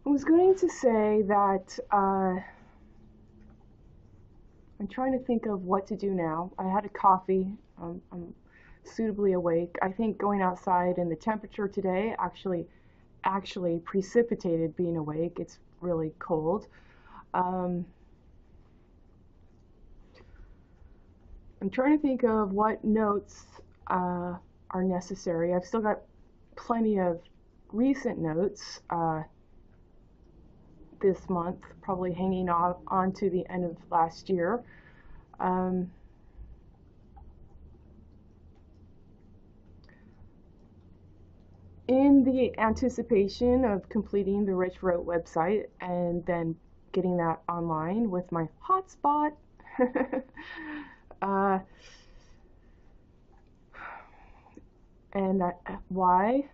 I was going to say that I'm trying to think of what to do now. I had a coffee. I'm suitably awake. I think going outside and the temperature today actually precipitated being awake. It's really cold. Um, I'm trying to think of what notes are necessary. I've still got plenty of recent notes this month, probably hanging on to the end of last year. Um, in the anticipation of completing the Rich Wrote website and then getting that online with my hotspot, uh, and why?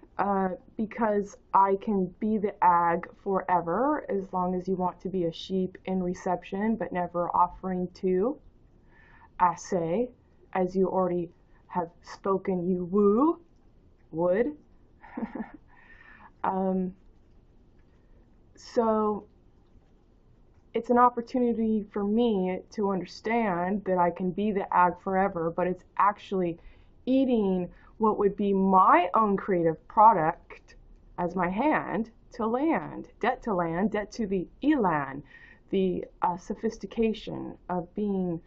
Because I can be the ag forever as long as you want to be a sheep in reception but never offering to assay, as you already have spoken you would. um, so it's an opportunity for me to understand that I can be the ag forever, but it's actually eating what would be my own creative product as my hand to land, debt to the elan, the sophistication of being,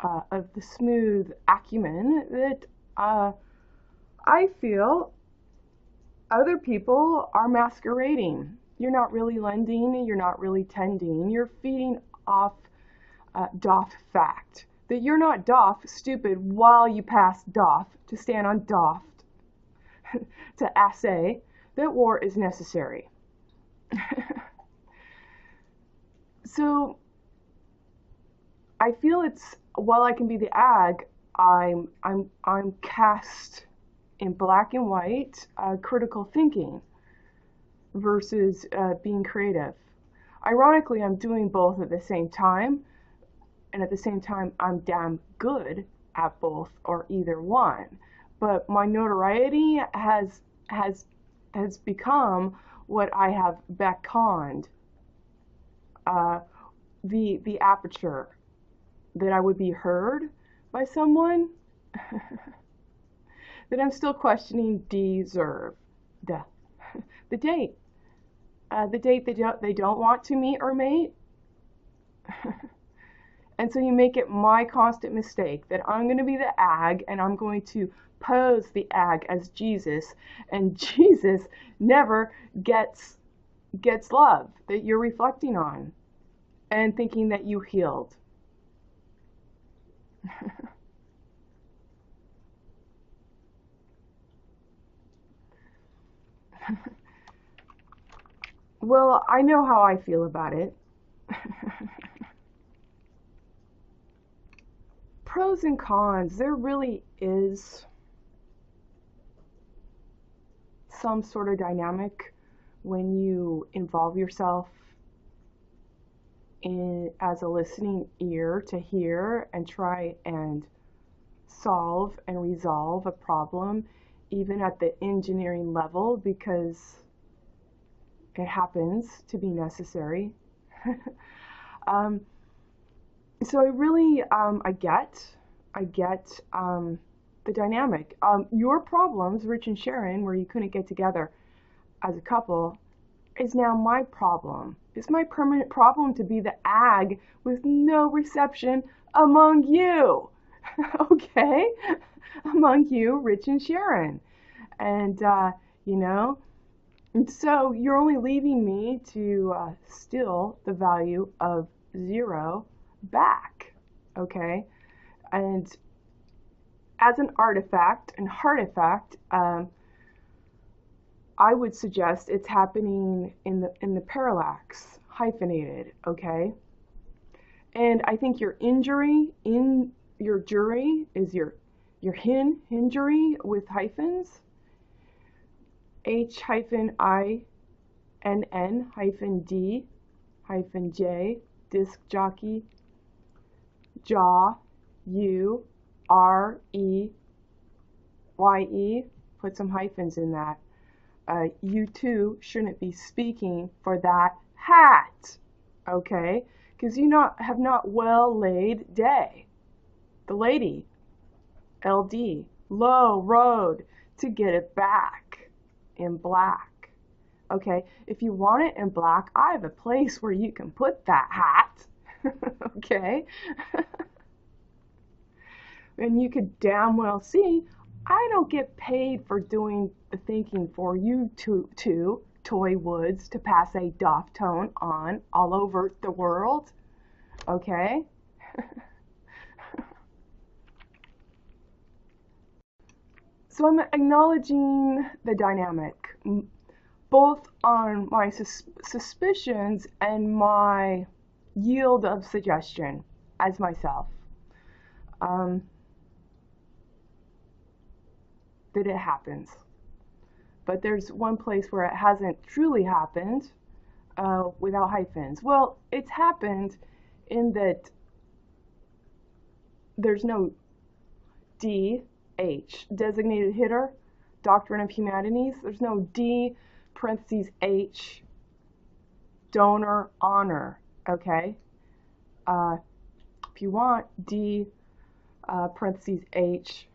of the smooth acumen that I feel other people are masquerading. You're not really lending, you're not really tending, you're feeding off doff fact. That you're not doff stupid while you pass doff to stand on doff to assay that war is necessary. So I feel it's, while I can be the ag, I'm cast in black and white critical thinking versus being creative. Ironically, I'm doing both at the same time, and at the same time, I'm damn good at both or either one. But my notoriety has become what I have beckoned, the aperture that I would be heard by someone that I'm still questioning deserve the the date. The date they don't want to meet or mate. And so you make it my constant mistake that I'm going to be the ag and I'm going to pose the ag as Jesus, and Jesus never gets love that you're reflecting on and thinking that you healed. Well, I know how I feel about it. Pros and cons, there really is some sort of dynamic when you involve yourself in as a listening ear to hear and try and solve and resolve a problem, even at the engineering level, because it happens to be necessary. um, so I really, I get the dynamic. Your problems, Rich and Sharon, where you couldn't get together as a couple, is now my problem. It's my permanent problem to be the ag with no reception among you. Okay? Among you, Rich and Sharon. And, you know, and so you're only leaving me to steal the value of 0 back. Okay? And as an artifact and artifact, I would suggest it's happening in the parallax, hyphenated, okay? And I think your injury in your jury is your hinjury with hyphens, H hyphen I N N hyphen D hyphen J, disc jockey, jaw, U, R E Y E, put some hyphens in that. you too shouldn't be speaking for that hat, okay? Because you have not well laid day. The lady, LD, low road to get it back in black. Okay, if you want it in black, I have a place where you can put that hat. Okay? And you could damn well see, I don't get paid for doing the thinking for you two, Toy Woods, to pass a doff tone on all over the world. Okay? So I'm acknowledging the dynamic, both on my suspicions and my yield of suggestion as myself. That it happens. But there's one place where it hasn't truly happened without hyphens. Well, it's happened in that there's no DH, designated hitter, Doctrine of Humanities. There's no D parentheses H, donor honor, okay? If you want D parentheses H,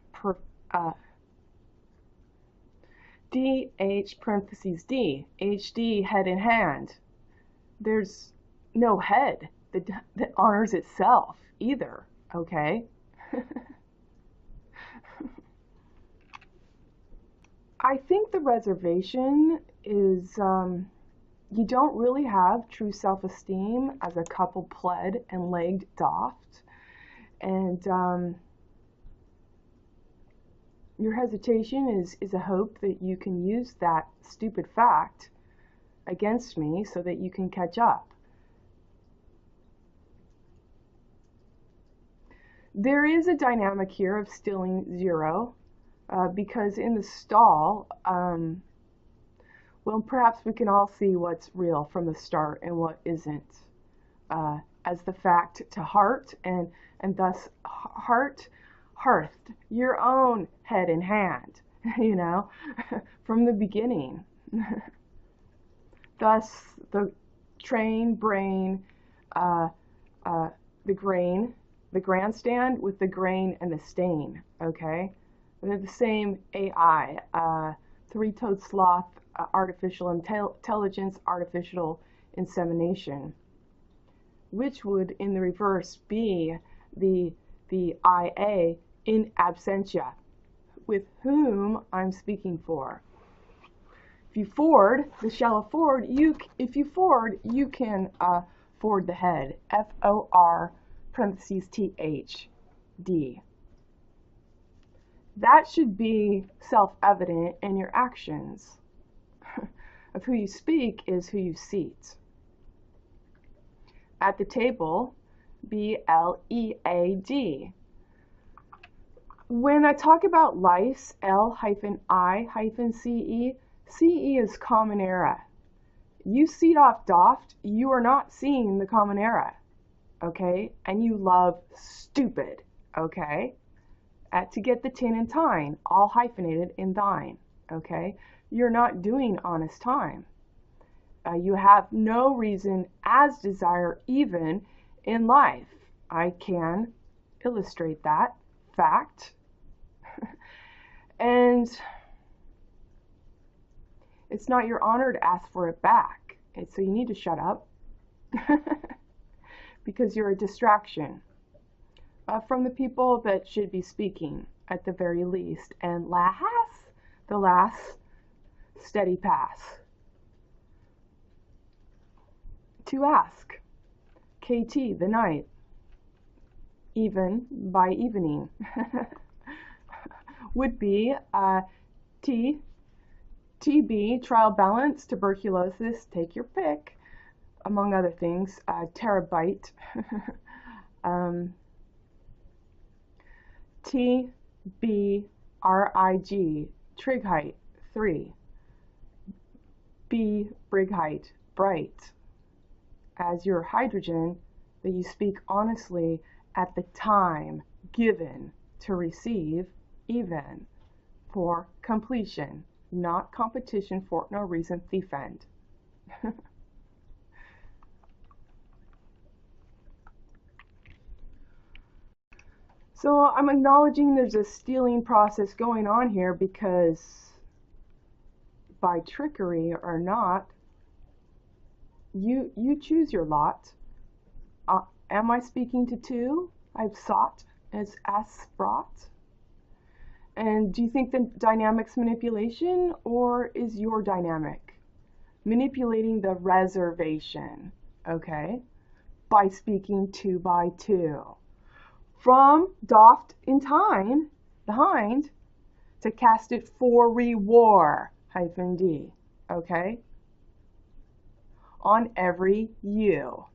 DH parentheses D, HD, head in hand. There's no head that honors itself either, okay? I think the reservation is you don't really have true self-esteem as a couple pled and legged doffed, and your hesitation is a hope that you can use that stupid fact against me so that you can catch up. There is a dynamic here of stealing zero because in the stall, well, perhaps we can all see what's real from the start and what isn't as the fact to heart and thus hearthed your own head and hand, you know, from the beginning. Thus, the train, brain, the grain, the grandstand with the grain and the stain, okay? They're the same AI, three-toed sloth, artificial intelligence, artificial insemination, which would, in the reverse, be the IA in absentia, with whom I'm speaking for. If you ford the shallow ford, if you ford, you can ford the head. FOR parentheses THD. That should be self-evident in your actions. Of who you speak is who you seat. At the table, BLEAD. When I talk about lice, L-I-CE, CE is common era. You seat off doffed, you are not seeing the common era, okay? And you love stupid, okay? To get the tin and tine, all hyphenated in thine, okay? You're not doing honest time. You have no reason as desire even in life. I can illustrate that fact. And it's not your honor to ask for it back. So you need to shut up because you're a distraction from the people that should be speaking at the very least. And the last, steady pass. To ask, KT, the night, even by evening, would be TB, trial balance, tuberculosis, take your pick, among other things, terabyte, TBRIG, trig height, 3, B, brig height, bright, as your hydrogen that you speak honestly at the time given to receive, even for completion. not competition for no reason, thief end. So I'm acknowledging there's a stealing process going on here because by trickery or not, you choose your lot. Am I speaking to two? I've sought as brought. And do you think the dynamic's manipulation, or is your dynamic manipulating the reservation, okay, by speaking two by two? From doft in time, behind, to cast it for rewar, -d, okay? On every U,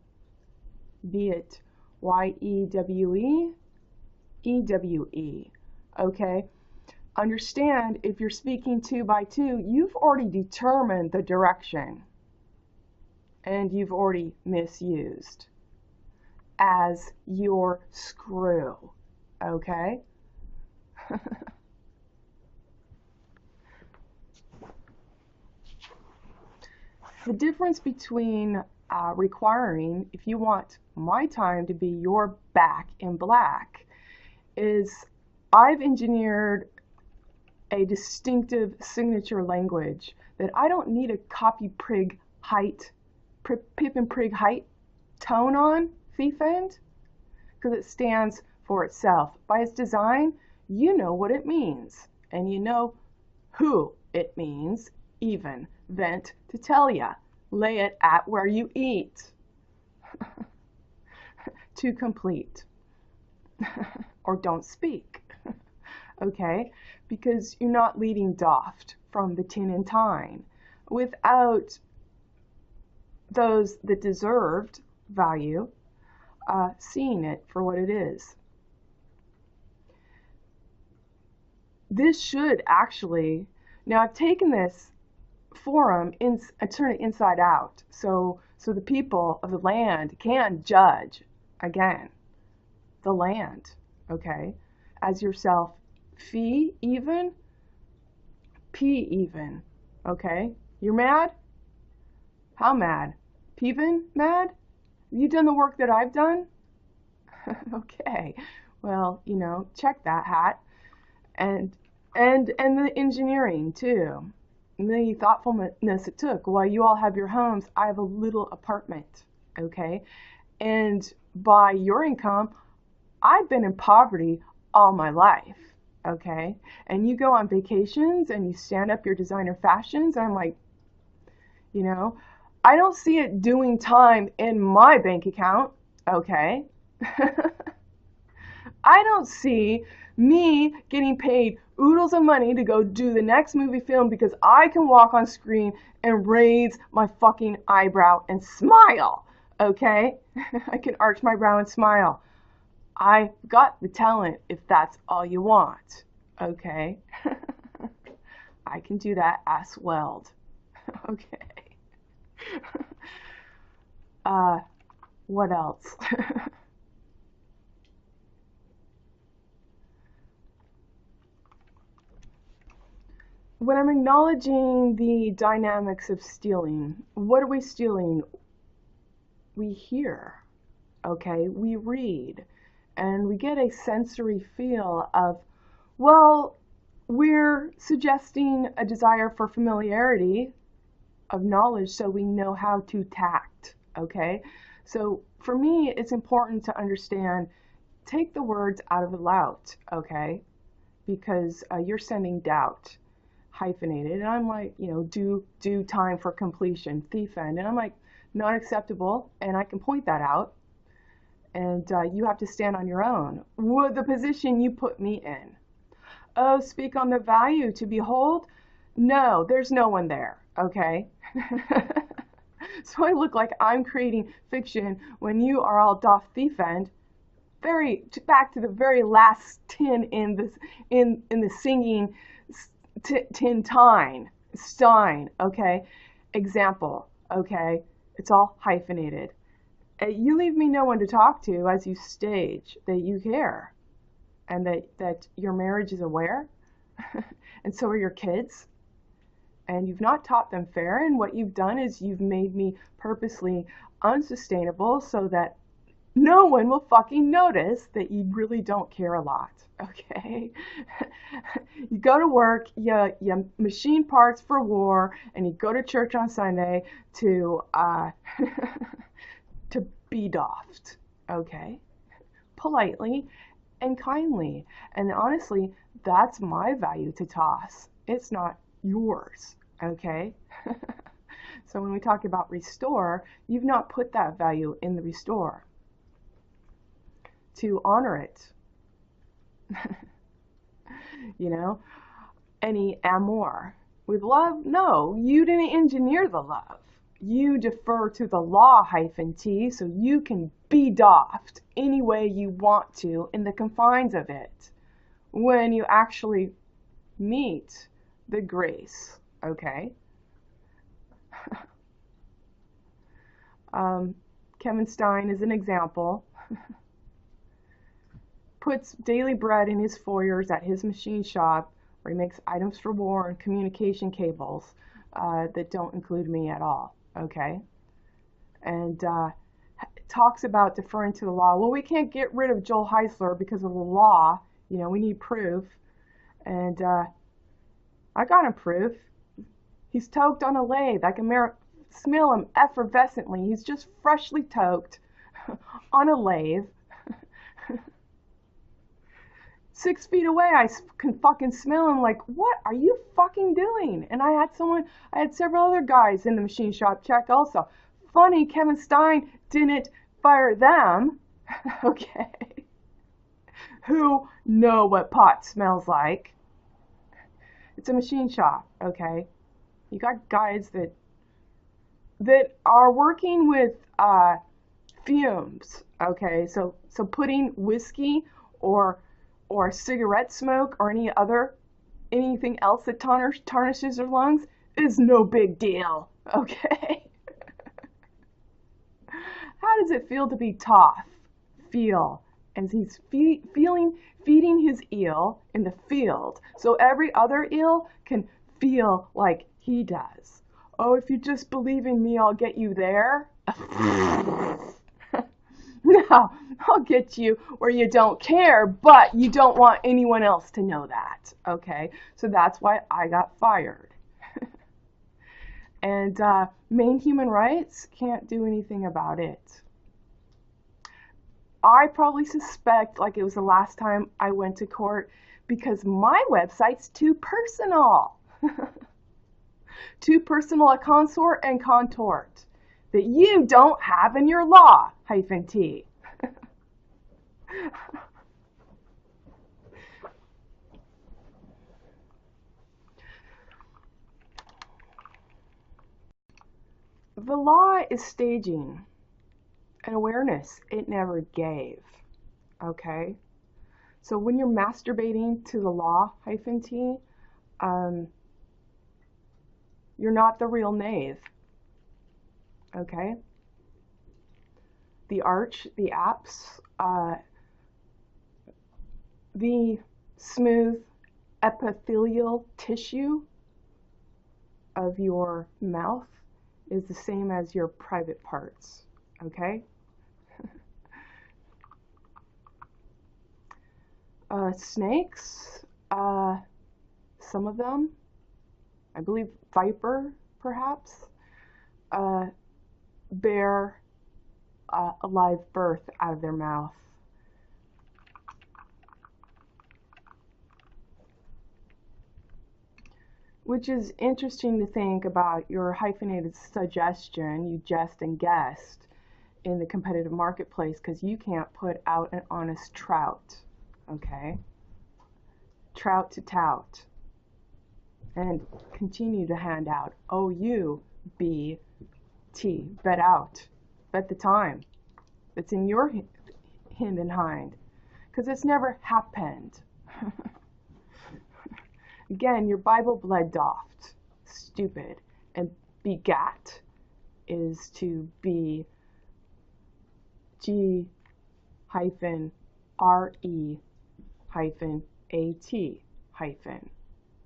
be it Y-E-W-E, E-W-E, okay? Understand, if you're speaking two by two, you've already determined the direction, and you've already misused as your screw, okay? The difference between requiring, if you want my time to be your back in black, is I've engineered a distinctive signature language that I don't need a copy prig height, pip and prig height tone on, thief end, because it stands for itself. By its design, you know what it means, and you know who it means, even vent to tell ya. Lay it at where you eat. To complete. Or don't speak. Okay? Because you're not leading doft from the tin and tine without those that deserved value seeing it for what it is. This should actually, now I've taken this forum and turn it inside out, so the people of the land can judge, again, the land, okay, as yourself, fee even, p even, okay? You're mad? How mad? Peevin mad? Have you done the work that I've done? Okay, well, you know, check that hat, and the engineering too. And the thoughtfulness it took. While you all have your homes, I have a little apartment, okay? And by your income, I've been in poverty all my life, okay? And you go on vacations and you stand up your designer fashions, and I'm like, you know, I don't see it doing time in my bank account, okay? I don't see me getting paid oodles of money to go do the next movie film because I can walk on screen and raise my fucking eyebrow and smile, okay? I can arch my brow and smile. I got the talent if that's all you want, okay? I can do that as well, okay? What else? When I'm acknowledging the dynamics of stealing, what are we stealing? We hear, okay? We read, and we get a sensory feel of, well, we're suggesting a desire for familiarity of knowledge so we know how to tact, okay? So for me, it's important to understand, take the words out of the lout, okay? Because you're sending doubt. Hyphenated, and I'm like, you know, due time for completion, thief end, and I'm like, not acceptable, and I can point that out, and you have to stand on your own. The position you put me in. Oh, speak on the value to behold? No, there's no one there, okay? So I look like I'm creating fiction when you are all doff thief end. Back to the very last tin in the singing Stein, okay? Example, okay? It's all hyphenated. You leave me no one to talk to as you stage that you care and that your marriage is aware, and so are your kids. And you've not taught them fair, and what you've done is you've made me purposely unsustainable so that no one will fucking notice that you really don't care a lot, okay? You go to work, you machine parts for war, and you go to church on Sunday to to be doffed, okay? Politely and kindly. And honestly, that's my value to toss. It's not yours, okay? So when we talk about restore, you've not put that value in the restore to honor it. You know, any amour with love? No, you didn't engineer the love. You defer to the law -t so you can be doffed any way you want to in the confines of it when you actually meet the grace, okay? Kevin Stein is an example. Puts daily bread in his foyers at his machine shop where he makes items for war and communication cables that don't include me at all, okay? And talks about deferring to the law. Well, we can't get rid of Joel Heisler because of the law. You know, we need proof. And I got him proof. He's toked on a lathe. I can smell him effervescently. He's just freshly toked on a lathe. 6 feet away, I can fucking smell him like, what are you fucking doing? And I had several other guys in the machine shop check also. Funny, Kevin Stein didn't fire them, okay, who know what pot smells like. It's a machine shop, okay? You got guys that are working with fumes, okay? So putting whiskey or cigarette smoke or anything else that tarnishes their lungs is no big deal, okay? How does it feel to be tough? Feel. And he's feeding his eel in the field so every other eel can feel like he does. Oh, if you just believe in me, I'll get you there. No, I'll get you where you don't care, but you don't want anyone else to know that, okay? So that's why I got fired. And Maine Human Rights can't do anything about it. I probably suspect like it was the last time I went to court because my website's too personal. Too personal a consort and contort that you don't have in your law -t. The law is staging an awareness it never gave, okay? So when you're masturbating to the law -t, you're not the real knave, okay? The arch, the apse, the smooth epithelial tissue of your mouth is the same as your private parts, okay? Snakes, some of them, I believe viper perhaps, bear a live birth out of their mouth. Which is interesting to think about your hyphenated suggestion, you jest and guessed, in the competitive marketplace because you can't put out an honest trout, okay? Trout to tout. And continue to hand out O-U-B-T, bet out, bet the time. It's in your hind and hind, because it's never happened. Again, your Bible bled doffed, stupid, and begat is to be G-R-E-A-T hyphen.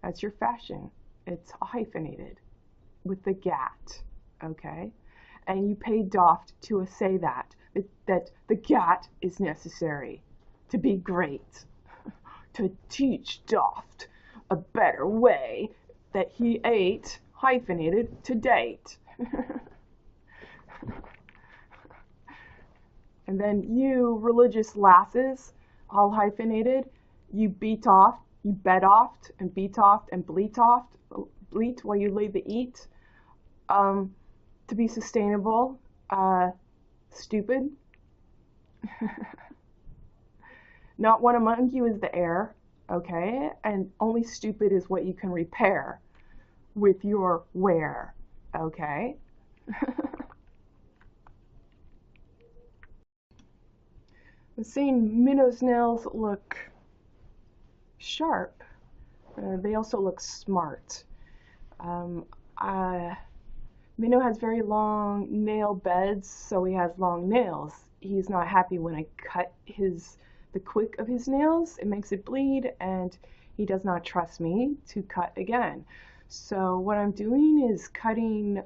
That's your fashion. It's hyphenated with the gat, okay? And you pay doft to say that the gat is necessary to be great, to teach doft a better way that he ate, hyphenated, to date. And then you religious lasses, all hyphenated, you beat off, you bed oft, and beat oft, and bleat oft, bleat while you leave the eat, to be sustainable, stupid. Not one among you is the heir, okay? And only stupid is what you can repair with your wear, okay? I'm seeing Minnow's nails look sharp. They also look smart. Minnow has very long nail beds, so he has long nails. He's not happy when I cut the quick of his nails. It makes it bleed, and he does not trust me to cut again. So what I'm doing is cutting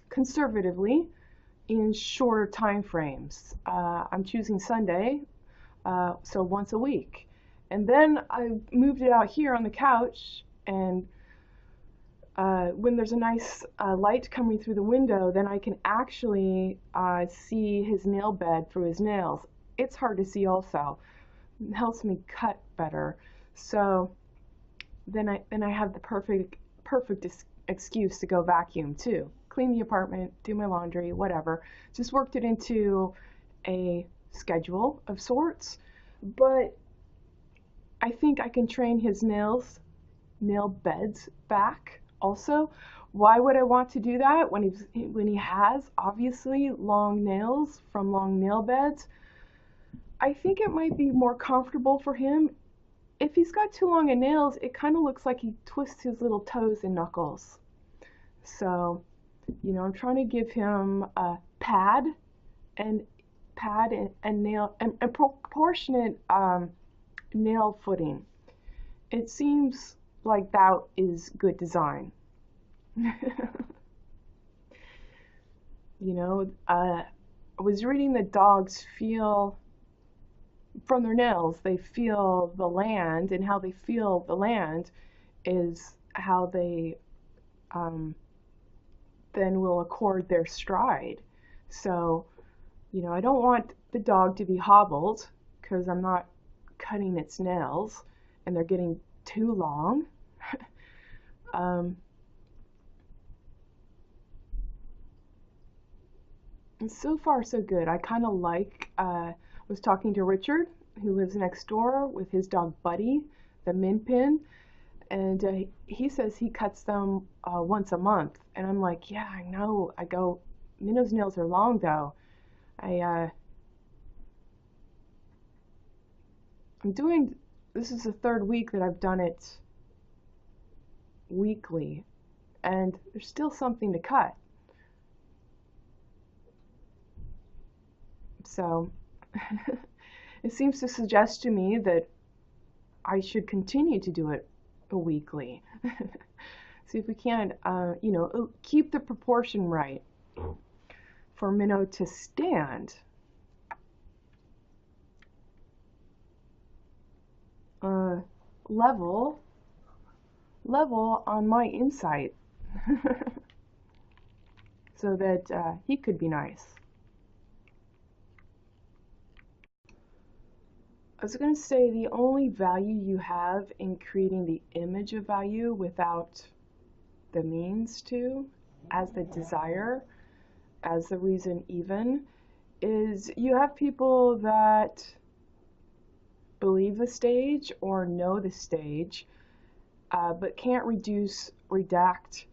conservatively in shorter time frames. I'm choosing Sunday, so once a week. And then I moved it out here on the couch, and when there's a nice light coming through the window, then I can actually see his nail bed through his nails. It's hard to see also. It helps me cut better. So then I have the perfect excuse to go vacuum too. Clean the apartment, do my laundry, whatever. Just worked it into a schedule of sorts. But I think I can train his nail beds back also. Why would I want to do that when he has obviously long nails from long nail beds? I think it might be more comfortable for him. If he's got too long of nails, it kind of looks like he twists his little toes and knuckles. So, I'm trying to give him a pad and nail and proportionate nail footing. It seems like that is good design. I was reading that dogs feel from their nails, they feel the land, and how they feel the land is how they then will accord their stride. So, I don't want the dog to be hobbled because I'm not cutting its nails and they're getting too long. And so far so good. I kind of was talking to Richard, who lives next door, with his dog Buddy, the Min Pin, and he says he cuts them once a month. And I'm like, yeah, I know. I go, Minnow's nails are long though. This is the third week that I've done it weekly, and there's still something to cut. So it seems to suggest to me that I should continue to do it weekly. See if we can, keep the proportion right for Minnow to stand. Level on my insight so that he could be nice. I was going to say the only value you have in creating the image of value without the means to, as the desire, as the reason even, is you have people that believe the stage or know the stage, but can't redact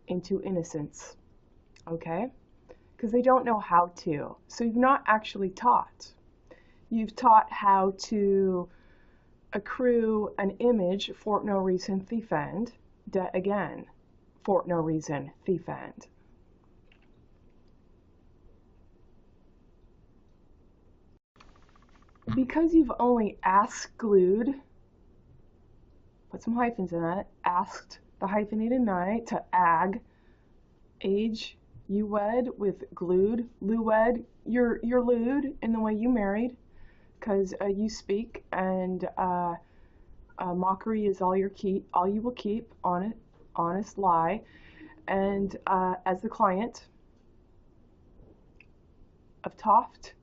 into innocence, okay? Because they don't know how to. So you've not actually taught. You've taught how to accrue an image for no reason, thief end, debt again, for no reason, thief end. Because you've only ass glued put some hyphens in it, asked the hyphenated knight to ag, age, you wed with glued, lewed, you're lewd in the way you married, because you speak, and mockery is all you will keep, honest lie, and as the client of Toft,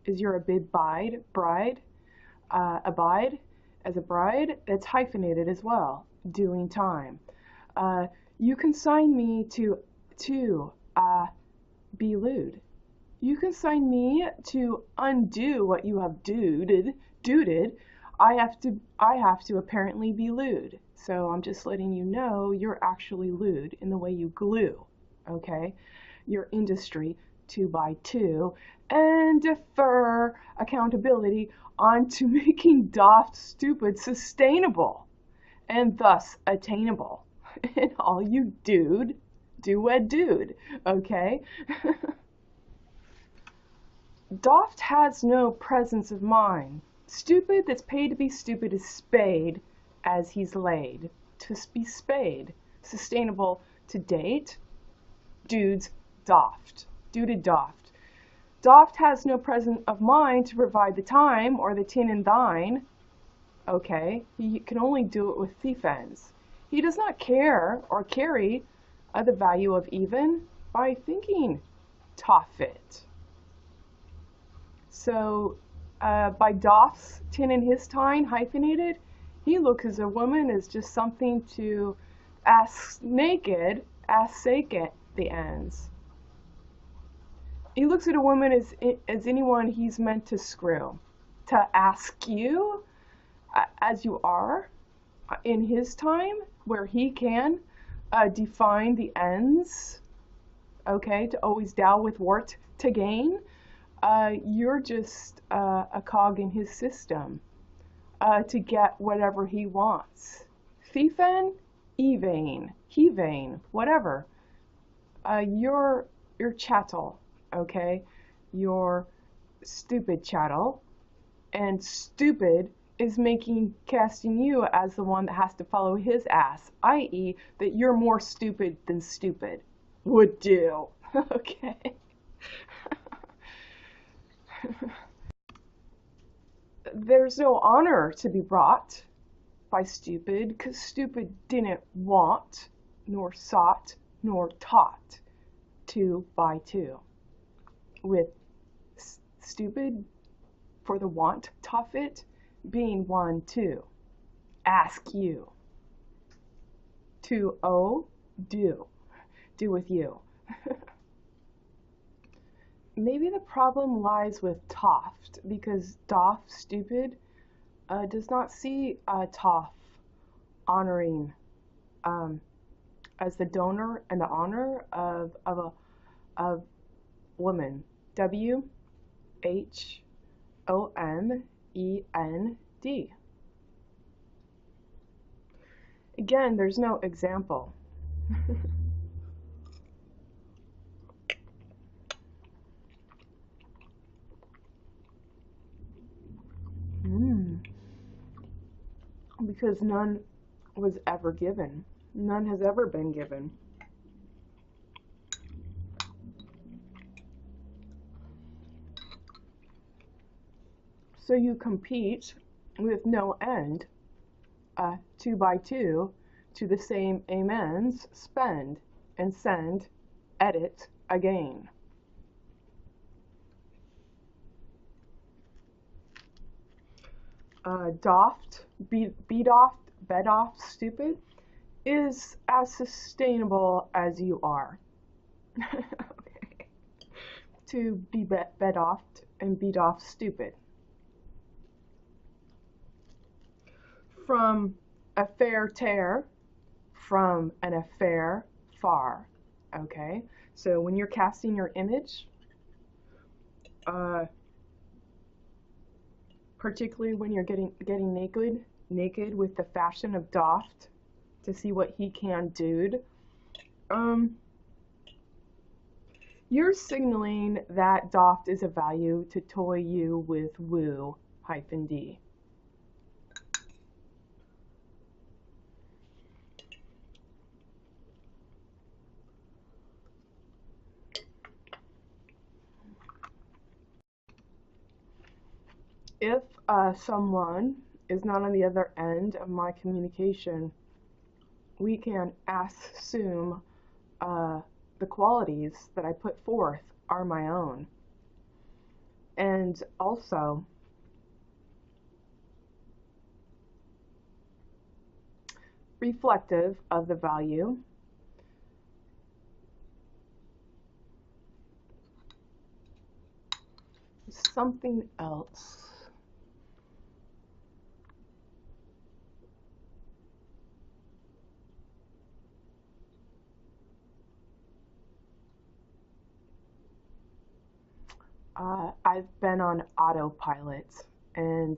is your abide, bride, abide as a bride, that's hyphenated as well, doing time. You consign me to be lewd. You consign me to undo what you have duded. I have to apparently be lewd. So I'm just letting you know you're actually lewd in the way you glue, okay? Your industry 2x2, and defer accountability onto making Doft stupid sustainable and thus attainable. And all you dude, okay? Doft has no presence of mind. Stupid that's paid to be stupid is spade as he's laid. To be spade. Sustainable to date. Dudes, Doft. Duded Doft. Doft has no presence of mind to provide the time or the tin and thine. Okay, he can only do it with thief ends. He does not care or carry the value of even by thinking Toffit. So by Doft's tin in his time hyphenated, he looks as a woman as just something to ask naked, ask sake the ends. He looks at a woman as anyone he's meant to screw, to ask you as you are in his time, where he can define the ends, okay, to always dow with wart to gain. You're just a cog in his system to get whatever he wants. Thiefen, evane, heavane, whatever. You're chattel, okay? You're stupid chattel, and stupid is casting you as the one that has to follow his ass, i.e. that you're more stupid than stupid would do, okay? There's no honor to be brought by stupid, because stupid didn't want, nor sought, nor taught 2x2. With stupid for the want, Toffit, being 1-2. Ask you. 2-0, do. Do with you. Maybe the problem lies with Toft, because Doft, stupid, does not see Toft honoring as the donor and the honor of woman. WHOMEND. Again, there's no example. Because none was ever given. None has ever been given. So you compete with no end, 2x2, to the same amens, spend, and send, edit, again. Doft, bedoft, bedoft, stupid, is as sustainable as you are. Okay. To be bedoft and bedoft, stupid. From a fair tear, from an affair far. Okay, so when you're casting your image, particularly when you're getting naked with the fashion of Doft to see what he can do, you're signaling that Doft is a value to toy you with woo -d. If someone is not on the other end of my communication, we can assume the qualities that I put forth are my own. And also, reflective of the value, something else. I've been on autopilot, and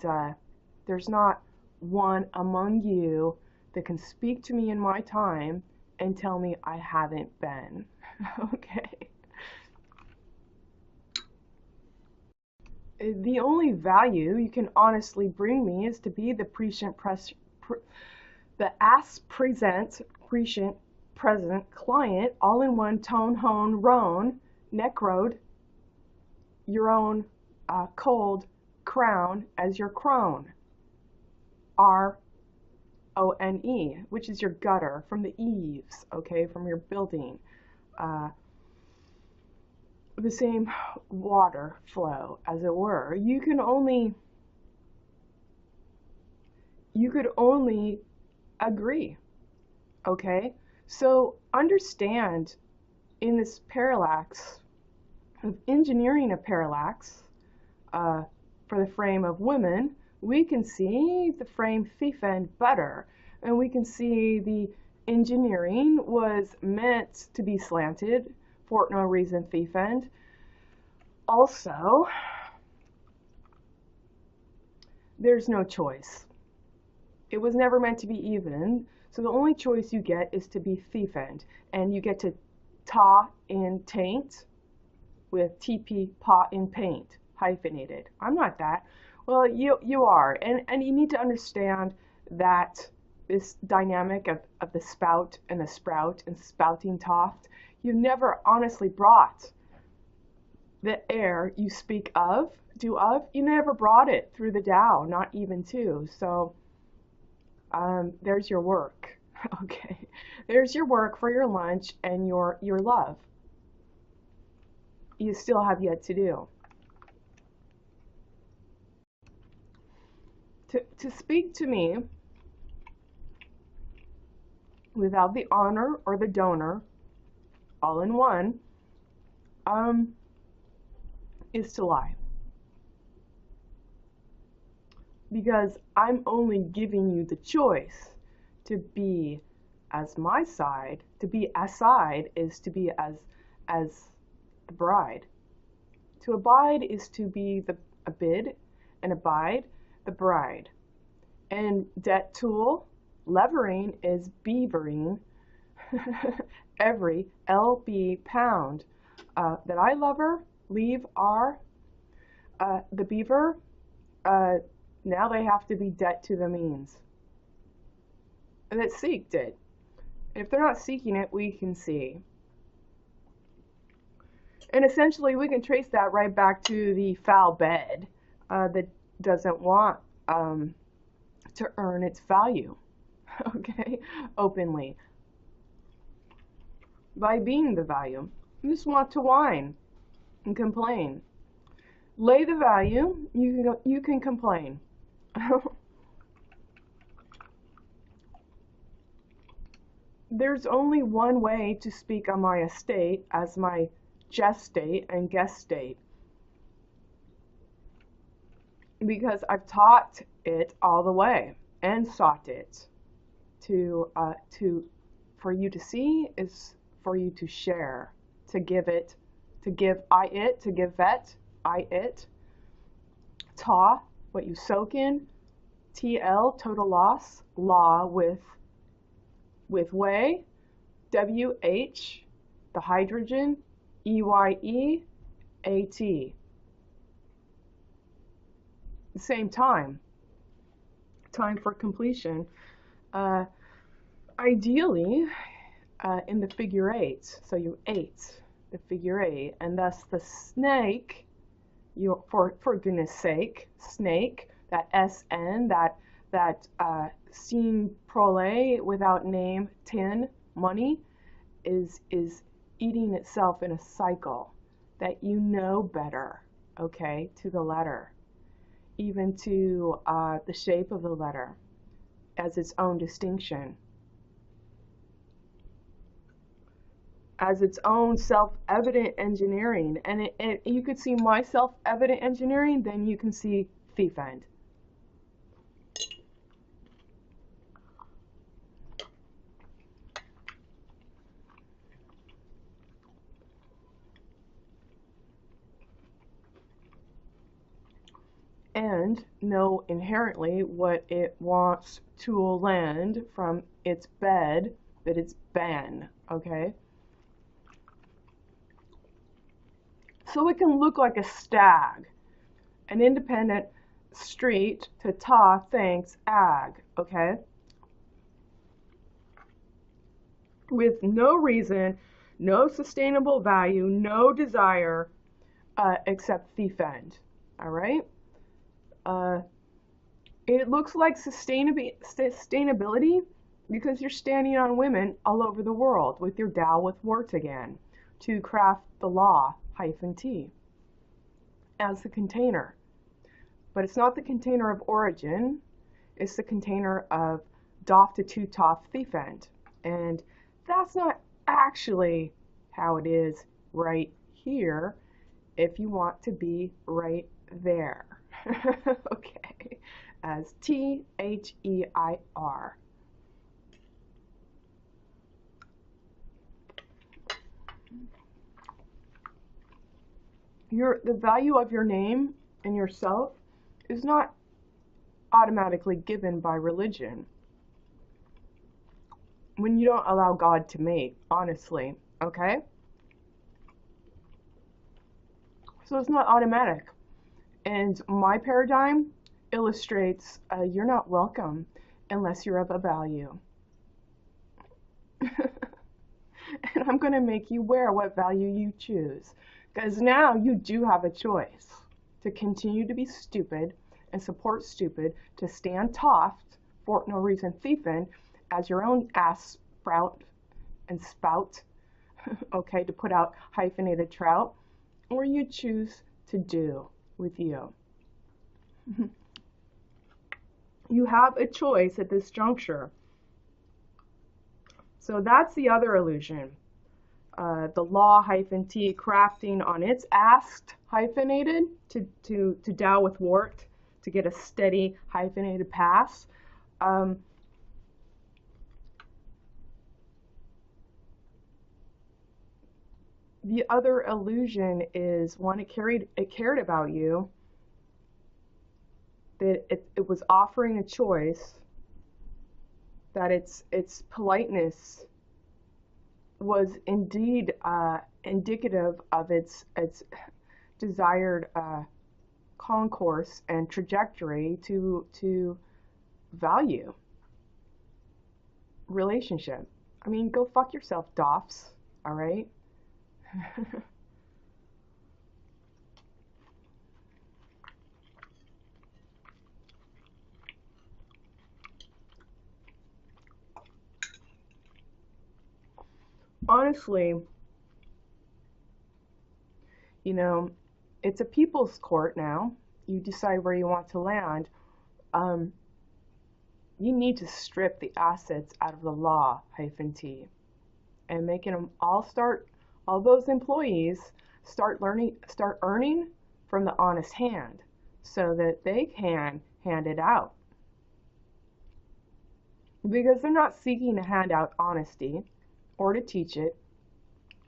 there's not one among you that can speak to me in my time and tell me I haven't been. Okay. The only value you can honestly bring me is to be the present client, all in one tone, hone, roan, neck road, your own cold crown as your crone. RONE, which is your gutter from the eaves, okay, from your building. The same water flow, as it were. You could only agree, okay? So understand in this parallax of engineering a parallax for the frame of women, we can see the frame thiefend better, and we can see the engineering was meant to be slanted for no reason thiefend. Also, there's no choice. It was never meant to be even, so the only choice you get is to be thiefend, and you get to ta in taint with TP pa in paint, hyphenated. I'm not that. Well, you are, and you need to understand that this dynamic of the spout and the sprout and spouting toft, you never honestly brought the air you speak of, you never brought it through the Tao, not even two. So there's your work. Okay, there's your work for your lunch and your love. You still have yet to do. To speak to me without the honor or the donor, all in one, is to lie. Because I'm only giving you the choice to be as my side. To be aside is to be as the bride. To abide is to be the abid, and abide the bride. And debt tool, levering is beavering every LB pound that I lever, leave R, the beaver, now they have to be debt to the means. And that seeked it. If they're not seeking it, we can see. And essentially, we can trace that right back to the foul bed that doesn't want to earn its value, okay, openly. By being the value, you just want to whine and complain. Lay the value, you can complain. There's only one way to speak on my estate as my gestate and guest state, because I've taught it all the way and sought it for you to see is for you to share, to give it, to give I it, to give vet, I it, ta, what you soak in, TL, total loss, law with way, WH, the hydrogen, EYE, AT. The same time for completion. Ideally, in the figure eight, so you ate the figure eight, and thus the snake for goodness sake, snake, that SN, that sin prole, without name, tin, money, is eating itself in a cycle that you know better, okay, to the letter, even to the shape of the letter as its own distinction, as its own self-evident engineering. And you could see my self-evident engineering, then you can see thief end. And know inherently what it wants to land from its bed that it's been, okay? So it can look like a stag, an independent street to ta thanks ag, okay? With no reason, no sustainable value, no desire, except thief end, all right? It looks like sustainability because you're standing on women all over the world with your Tao with wort again to craft the law -T as the container. But it's not the container of origin, it's the container of doff to two toff thief end. And that's not actually how it is right here if you want to be right there. Okay, as THEIR. The value of your name and yourself is not automatically given by religion. When you don't allow God to mate, honestly, okay? So it's not automatic. And my paradigm illustrates you're not welcome unless you're of a value. And I'm going to make you wear what value you choose. Because now you do have a choice to continue to be stupid and support stupid, to stand toft for no reason thiefing as your own ass sprout and spout, okay, to put out hyphenated trout, or you choose to do with you. You have a choice at this juncture. So that's the other illusion. The law -T crafting on its asked hyphenated to Tao with wort to get a steady hyphenated pass. The other illusion is one, it cared about you, that it was offering a choice, that its politeness was indeed indicative of its desired concourse and trajectory to value relationship. I mean, go fuck yourself, doffs, all right? Honestly, you know, it's a people's court now. You decide where you want to land. You need to strip the assets out of the law -T and making them all those employees start earning from the honest hand so that they can hand it out. Because they're not seeking to hand out honesty or to teach it,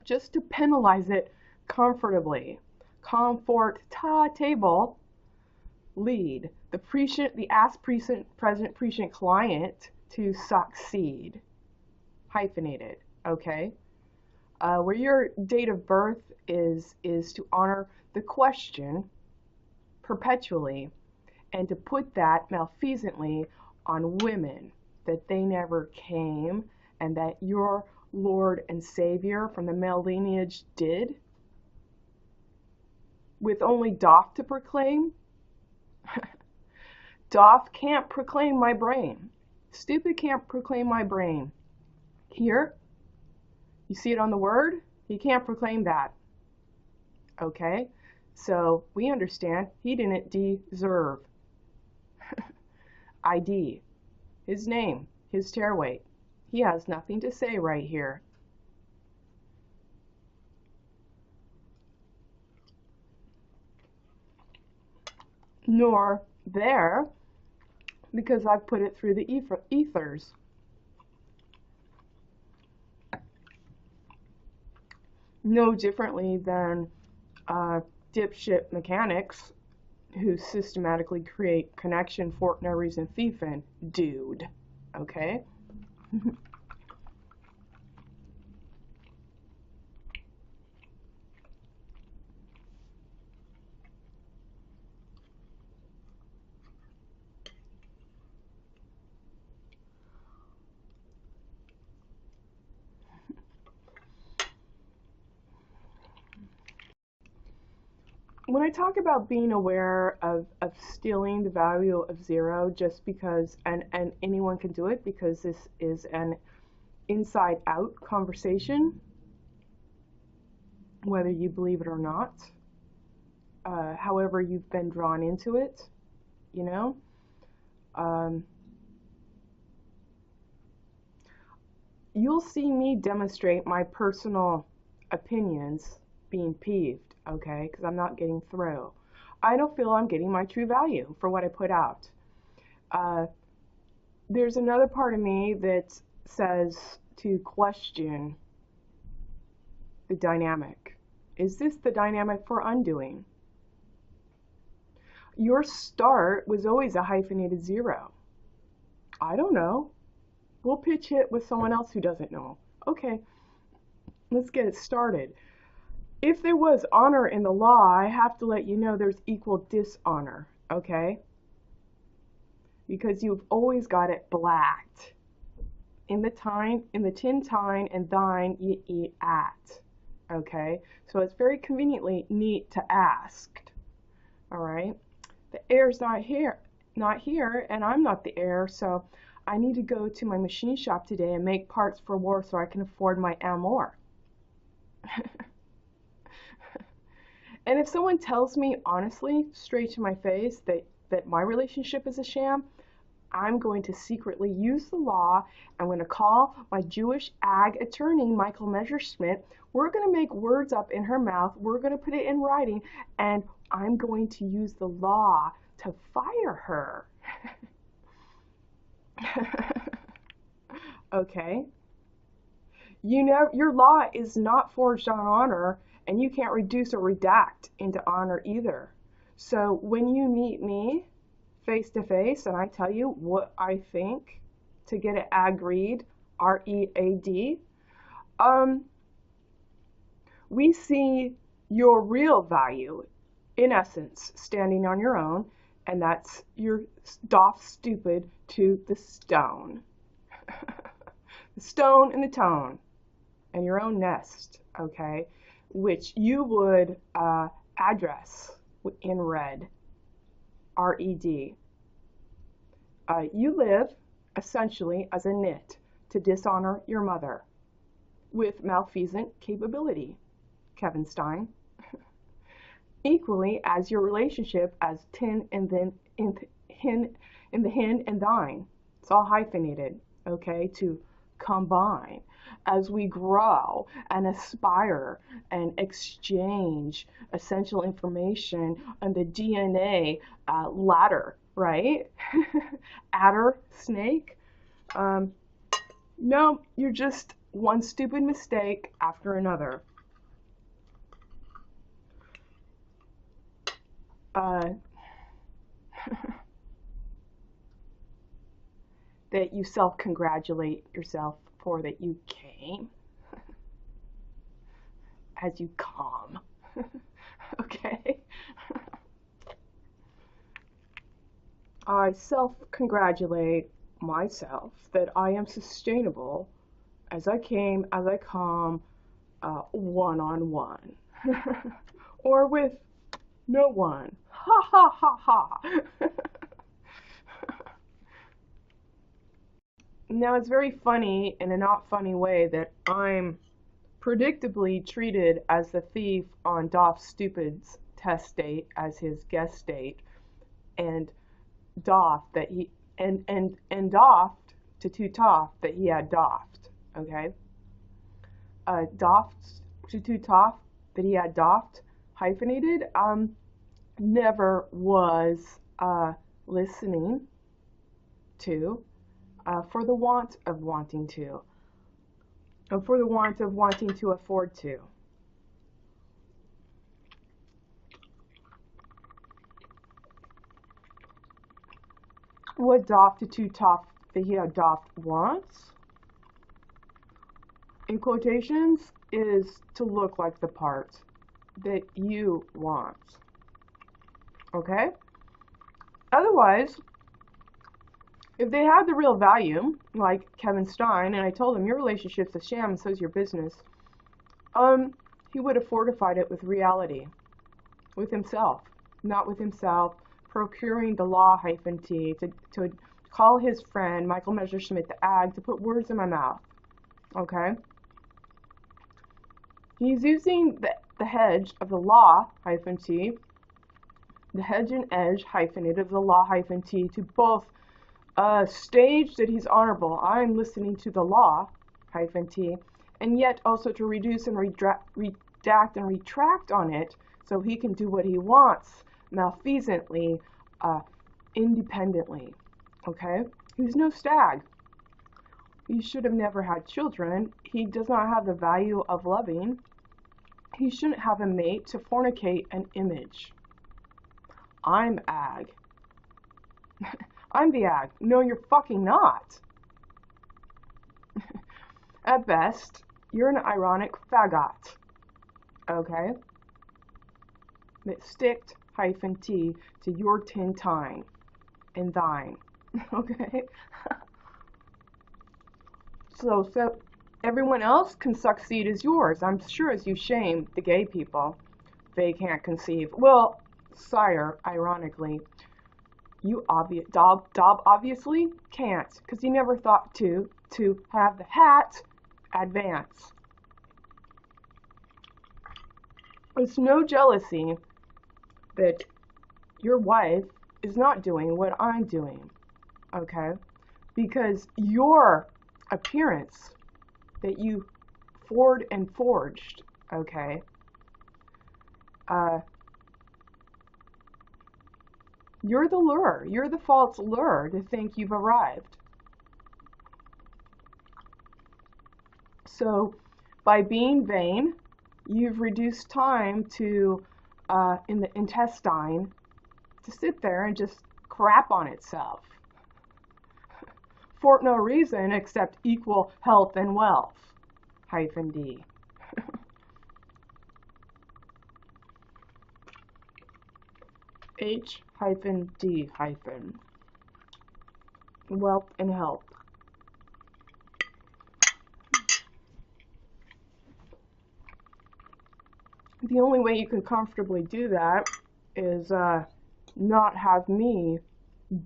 just to penalize it comfortably. Comfort ta table lead the ask present prescient client to succeed. Hyphenated, okay? Where your date of birth is to honor the question perpetually and to put that malfeasantly on women, that they never came and that your Lord and Savior from the male lineage did. with only Doff to proclaim? Doff can't proclaim my brain. Stupid can't proclaim my brain. Here, you see it on the word? He can't proclaim that. Okay, so we understand he didn't deserve. ID, his name, his tear weight. He has nothing to say right here. Nor there, because I've put it through the ethers. No differently than dipshit mechanics who systematically create connection for no reason thiefing, dude. Okay? When I talk about being aware of stealing the value of zero just because, and anyone can do it because this is an inside out conversation, whether you believe it or not, however you've been drawn into it, you know, you'll see me demonstrate my personal opinions being peeved. Okay, because I'm not getting through. I don't feel I'm getting my true value for what I put out. There's another part of me that says to question the dynamic. Is this the dynamic for undoing? Your start was always a hyphenated zero. I don't know. We'll pitch it with someone else who doesn't know. Okay, let's get it started. If there was honor in the law, I have to let you know there's equal dishonor, okay? Because you've always got it blacked. In the tin, tine, and thine, you eat at, okay? So it's very conveniently neat to ask, all right? The heir's not here, and I'm not the heir, so I need to go to my machine shop today and make parts for war so I can afford my amour. And if someone tells me honestly, straight to my face, that my relationship is a sham, I'm going to secretly use the law. I'm going to call my Jewish ag attorney, Michael Messerschmidt. We're going to make words up in her mouth. We're going to put it in writing, and I'm going to use the law to fire her. Okay? You know, your law is not forged on honor, and you can't reduce or redact into honor either. So when you meet me face to face and I tell you what I think to get it agreed, R-E-A-D, we see your real value, in essence, standing on your own, and that's your doff stupid to the stone. The stone and the tone, and your own nest, okay? Which you would address in red, R-E-D. You live, essentially, as a nit to dishonor your mother with malfeasant capability, Kevin Stein. Equally as your relationship as tin and then in the hin and thine. It's all hyphenated, okay, to combine as we grow and aspire and exchange essential information on the DNA ladder, right? Adder, snake. No, you're just one stupid mistake after another. That you self-congratulate yourself for that you came as you come. Okay? I self-congratulate myself that I am sustainable as I came, as I come, one-on-one. Or with No one. Ha ha ha ha. Now it's very funny in a not funny way that I'm predictably treated as the thief on Doff Stupid's test date as his guest date, and Doff that he and doffed to Toff that he had doffed. Okay, doffed to Toff that he had doffed hyphenated. Never was listening to for the want of wanting to, or for the want of wanting to afford to. What doff to Toff that he had doffed wants, in quotations, is to look like the part that you want. Okay? Otherwise, if they had the real value, like Kevin Stein, and I told him your relationship's a sham and so's your business, he would have fortified it with reality, with himself, not with himself, procuring the law-t to call his friend Michael Messerschmidt the ag to put words in my mouth. Okay? He's using the hedge of the law-t, the hedge and edge hyphenate of the law-t to both stage that he's honorable, I'm listening to the law-t, and yet also to reduce and redact and retract on it so he can do what he wants malfeasantly, independently. Okay? He's no stag. He should have never had children. He does not have the value of loving. He shouldn't have a mate to fornicate an image. I'm ag. I'm the ag. No, you're fucking not. At best, you're an ironic faggot. Okay? That sticked -t to your tintine and thine. Okay? So everyone else can succeed as yours. I'm sure as you shame the gay people, they can't conceive. Well, sire, ironically, you Dob obviously can't, because he never thought to have the hat advance. It's no jealousy that your wife is not doing what I'm doing, okay? Because your appearance that you forged, okay, you're the lure. You're the false lure to think you've arrived. So by being vain, you've reduced time to, in the intestine, to sit there and just crap on itself. For no reason except equal health and wealth. -D. H-D- wealth and health. The only way you can comfortably do that is not have me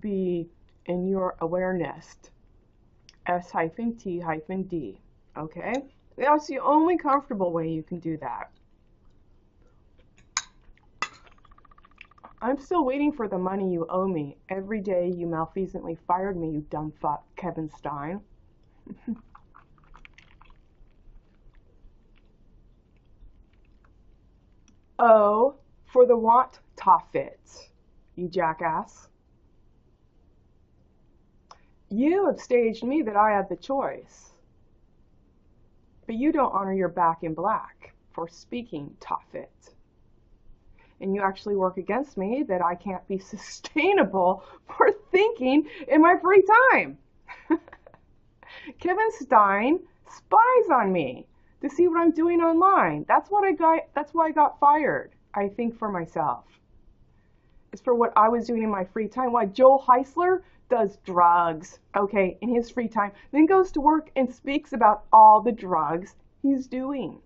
be in your awareness. S-T-D. Okay? That's the only comfortable way you can do that. I'm still waiting for the money you owe me. Every day you malfeasantly fired me, you dumb fuck, Kevin Stein. Oh, for the want toffit, you jackass. You have staged me that I had the choice. But you don't honor your back in black for speaking toffit. And you actually work against me that I can't be sustainable for thinking in my free time. Kevin Stein spies on me to see what I'm doing online. That's why I got fired. I think for myself. It's for what I was doing in my free time. Why Joel Heisler does drugs, okay, in his free time, then goes to work and speaks about all the drugs he's doing.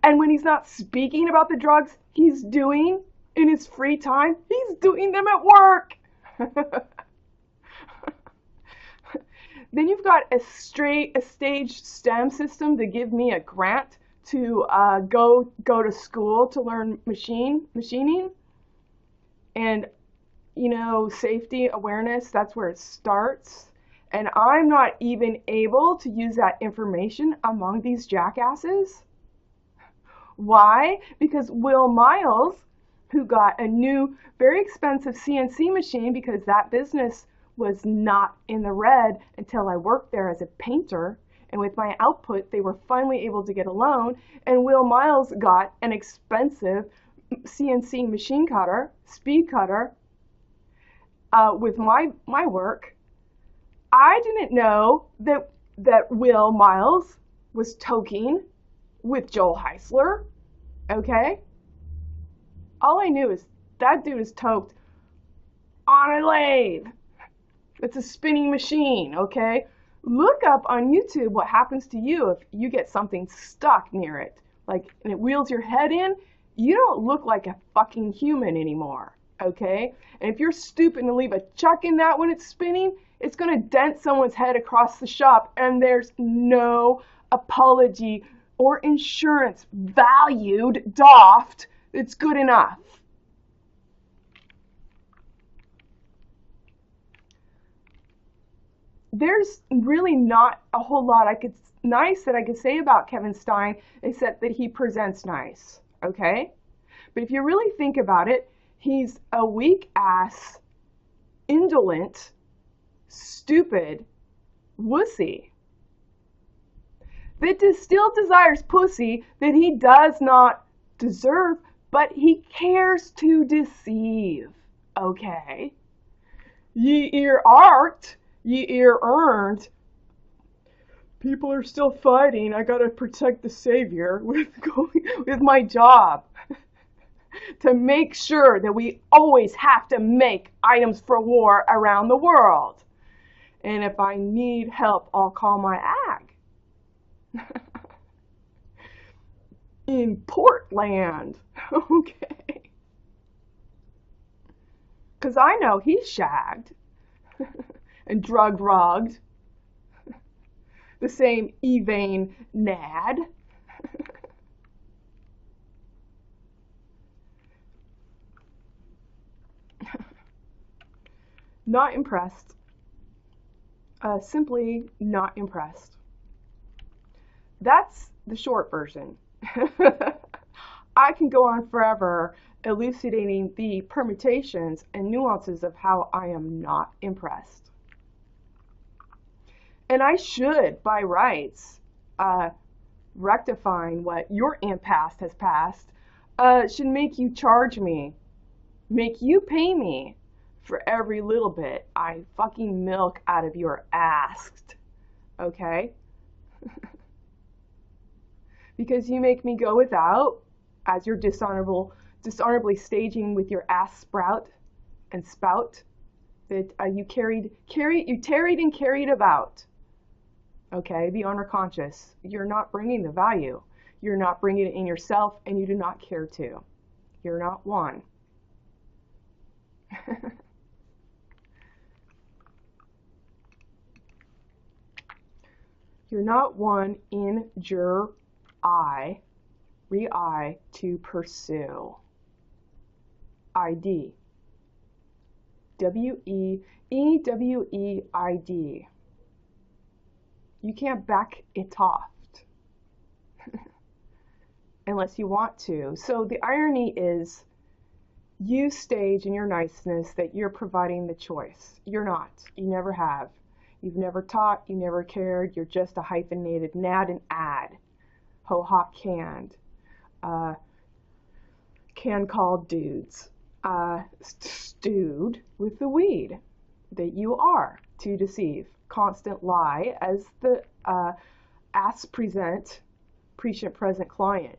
And when he's not speaking about the drugs he's doing in his free time, he's doing them at work. Then you've got a stage STEM system to give me a grant to go to school to learn machining. And, you know, safety awareness, that's where it starts. And I'm not even able to use that information among these jackasses. Why? Because Will Miles, who got a new, very expensive CNC machine because that business was not in the red until I worked there as a painter, and with my output they were finally able to get a loan, and Will Miles got an expensive CNC machine cutter, speed cutter, with my work. I didn't know that Will Miles was toking with Joel Heisler, okay? All I knew is that dude is toked on a lathe. It's a spinning machine, okay? Look up on YouTube what happens to you if you get something stuck near it, like, and it wheels your head in. You don't look like a fucking human anymore, okay? And if you're stupid and leave a chuck in that when it's spinning, it's gonna dent someone's head across the shop, and there's no apology or insurance valued, doffed, it's good enough. There's really not a whole lot nice that I could say about Kevin Stein, except that he presents nice, okay? But if you really think about it, he's a weak ass, indolent, stupid wussy that still desires pussy that he does not deserve, but he cares to deceive, okay? Ye ear art, ye ear earned. People are still fighting. I gotta protect the savior with my job to make sure that we always have to make items for war around the world. And if I need help, I'll call my ag. In Portland, okay. Because I know he's shagged and drug-rugged. The same Evane Nad. Not impressed. Simply not impressed. That's the short version. I can go on forever elucidating the permutations and nuances of how I am not impressed. And I should, by rights, rectifying what your impasse has passed, should make you charge me, make you pay me for every little bit I fucking milk out of your asked, okay? Because you make me go without, as you're dishonorably staging with your ass sprout and spout that you tarried and carried about. Okay, be honor conscious. You're not bringing the value. You're not bringing it in yourself, and you do not care to. You're not one. You're not one in jur I, re-I, to pursue. ID. W-E-W-E-I-D. You can't back it off unless you want to. So the irony is you stage in your niceness that you're providing the choice. You're not. You never have. You've never taught. You never cared. You're just a hyphenated nad and ad. Ho-ha canned. Can-called dudes. Stewed with the weed that you are to deceive. Constant lie as the prescient present client.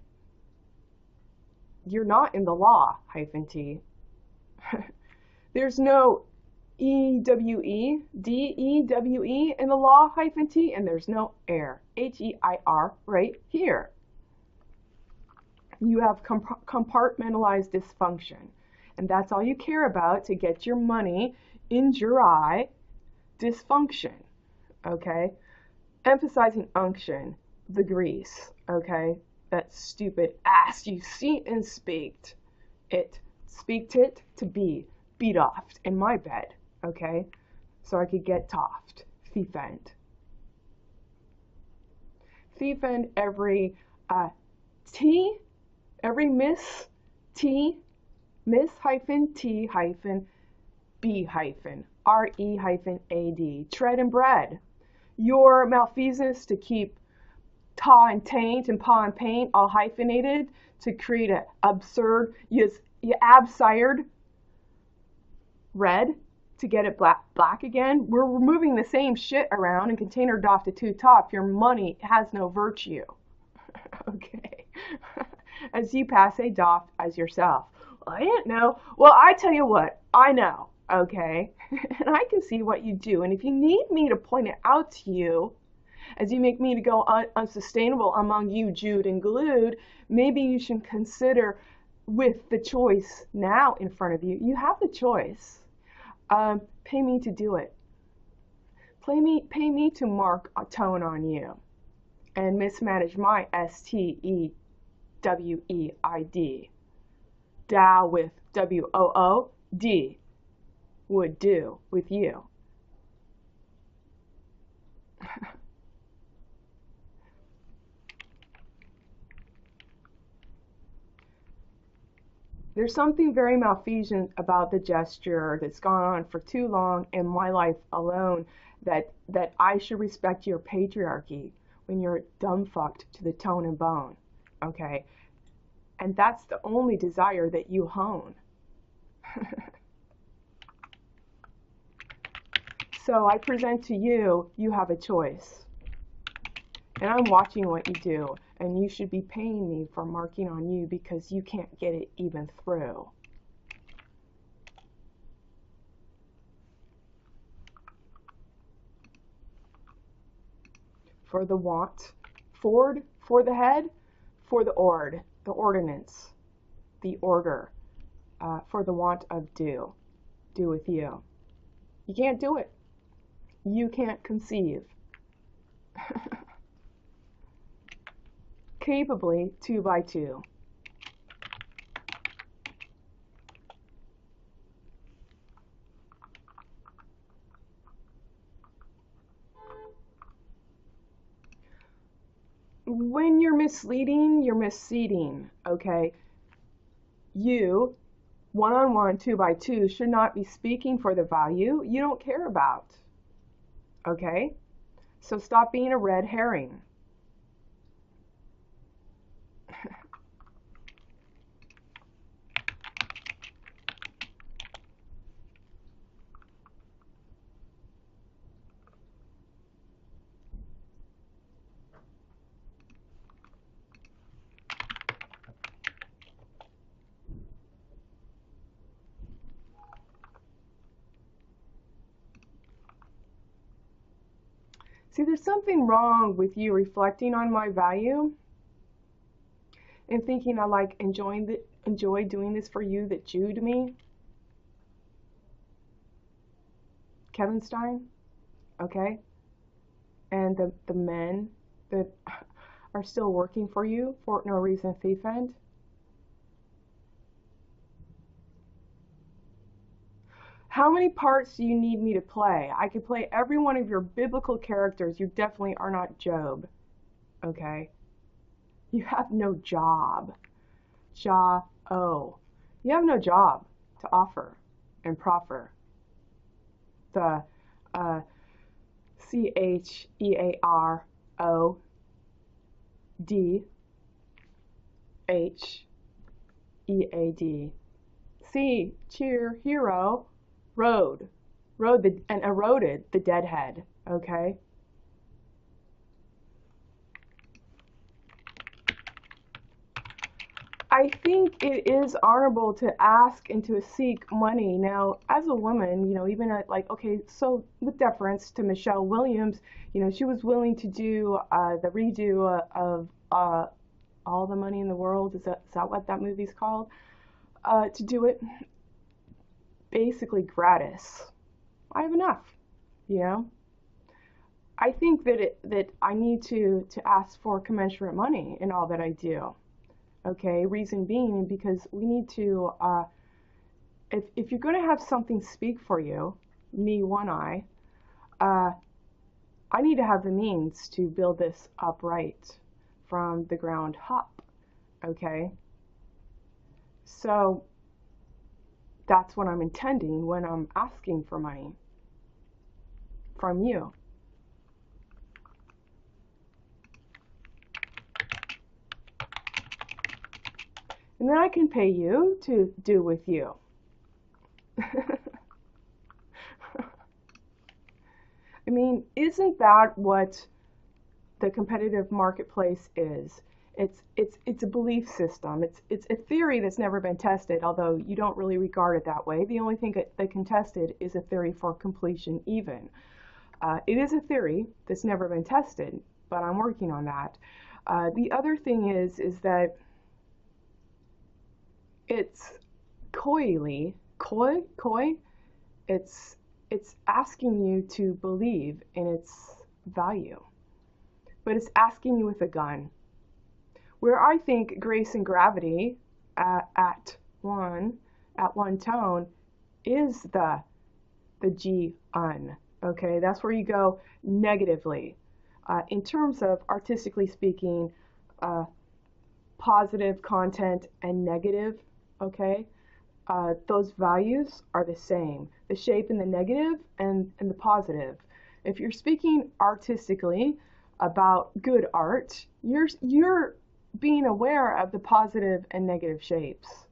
You're not in the law, -T. There's no E-W-E, D-E-W-E in the law, -T, and there's no air, H-E-I-R, right here. You have compartmentalized dysfunction, and that's all you care about to get your money in Jurai. Dysfunction, okay? Emphasizing unction, the grease, okay? That stupid ass you see and speaked it to be beat off in my bed, okay? So I could get toffed, thiefend. Thiefend every T, every miss T, miss hyphen T hyphen B hyphen RE hyphen AD, tread and bread. Your malfeasance to keep ta and taint and paw and paint all hyphenated to create an absurd, you absired red to get it black again. We're removing the same shit around and container doff to two top. Your money has no virtue. Okay. As you pass a doff as yourself. Well, I didn't know. Well, I tell you what, I know. Okay. And I can see what you do. And if you need me to point it out to you, as you make me to go unsustainable among you, Jude and glued, maybe you should consider with the choice now in front of you. You have the choice. Pay me to do it. Pay me to mark a tone on you and mismanage my STEWEID. Dow with WOOD would do with you. There's something very Malthusian about the gesture that's gone on for too long in my life alone, that I should respect your patriarchy when you're dumbfucked to the tone and bone, okay? And that's the only desire that you hone. So I present to you, you have a choice. And I'm watching what you do, and you should be paying me for marking on you because you can't get it even through. For the want, Ford, for the head, for the ordinance, the order, for the want of do with you. You can't do it. You can't conceive. Capably 2 by 2. When you're misleading, you're misseeding, okay? You, one-on-one, 2 by 2, should not be speaking for the value you don't care about, okay? So stop being a red herring. See, there's something wrong with you reflecting on my value and thinking I like enjoy doing this for you that Jude me. Kevin Stein, okay? And the men that are still working for you for no reason, thiefend. How many parts do you need me to play? I could play every one of your biblical characters. You definitely are not Job, okay? You have no job. You have no job to offer and proffer. The CHEARODHEAD. C, cheer, hero, rode and eroded the deadhead, okay? I think it is honorable to ask and to seek money. Now, as a woman, you know, even at like, okay, so with deference to Michelle Williams, you know, she was willing to do the redo of all the money in the world, is that what that movie's called? To do it basically gratis. I have enough, you know? I think that I need to ask for commensurate money in all that I do. Okay, reason being because we need to, if you're going to have something speak for you, me one eye, I need to have the means to build this upright from the ground up. Okay, so that's what I'm intending when I'm asking for money from you. And then I can pay you to do with you. I mean, isn't that what the competitive marketplace is? It's a belief system. It's a theory that's never been tested, although you don't really regard it that way. The only thing that can test it is a theory for completion even. It is a theory that's never been tested, but I'm working on that. The other thing is that it's coy, it's asking you to believe in its value, but it's asking you with a gun. Where I think grace and gravity at one tone is the G-un. Okay, that's where you go negatively. In terms of artistically speaking, positive content and negative, okay, those values are the same. The shape in the negative and the positive. If you're speaking artistically about good art, you're being aware of the positive and negative shapes,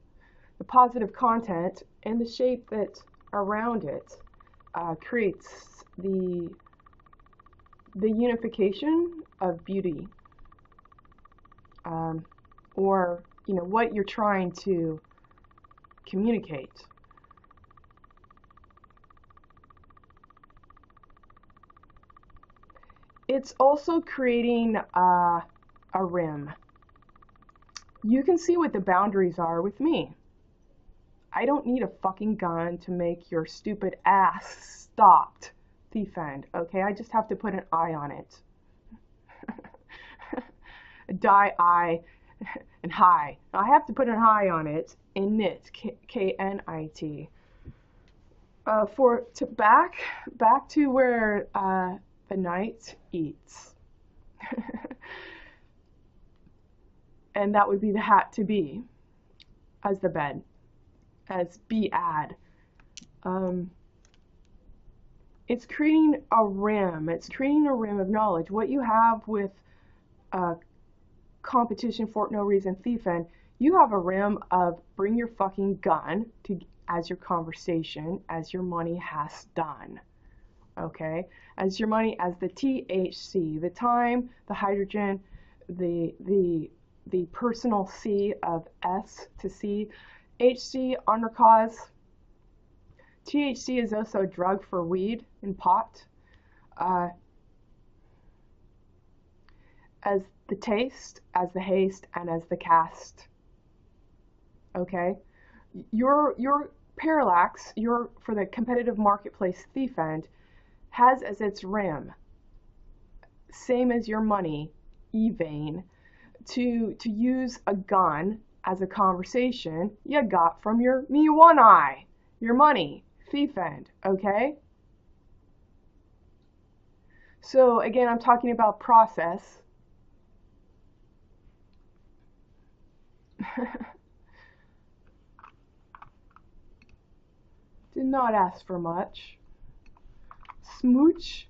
the positive content and the shape that around it creates the unification of beauty, or what you're trying to communicate. It's also creating a rim. You can see what the boundaries are with me. I don't need a fucking gun to make your stupid ass stopped, thief end, okay? I just have to put an eye on it. Die eye and high. I have to put an eye on it in knit, K-N-I-T. Back to where the knight eats. And that would be the hat to be as the bed, as be add. It's creating a rim. It's creating a rim of knowledge. What you have with competition for no reason thief end, you have a rim of bring your fucking gun to as your conversation, as your money has done. Okay? As your money, as the THC, the time, the hydrogen, the personal C of S to C, HC, under cause. THC is also a drug for weed and pot. As the taste, as the haste, and as the cast. Okay? Your parallax, for the competitive marketplace thief end, has as its rim, same as your money, E-vein, to use a gun as a conversation you got from your me one eye, your money, thief end, okay? So again, I'm talking about process. Did not ask for much. Smooch.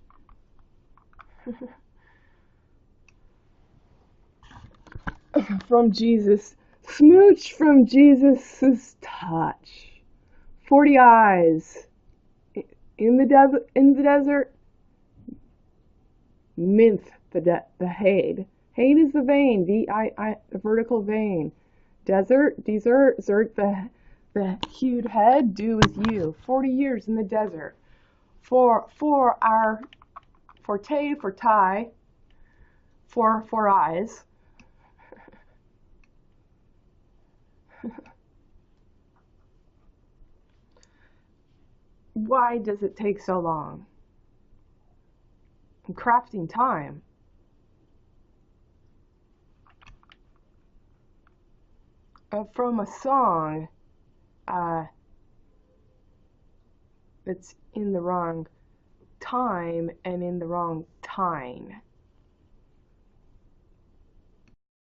From Jesus. Smooch from Jesus' touch. 40 eyes. In the desert. Mint the hade. Hade is the vein. The vertical vein. Desert, the hewed head, do is you. 40 years in the desert. For Tay, for Ty, for eyes. Why does it take so long? Crafting time. From a song that's in the wrong time and in the wrong time.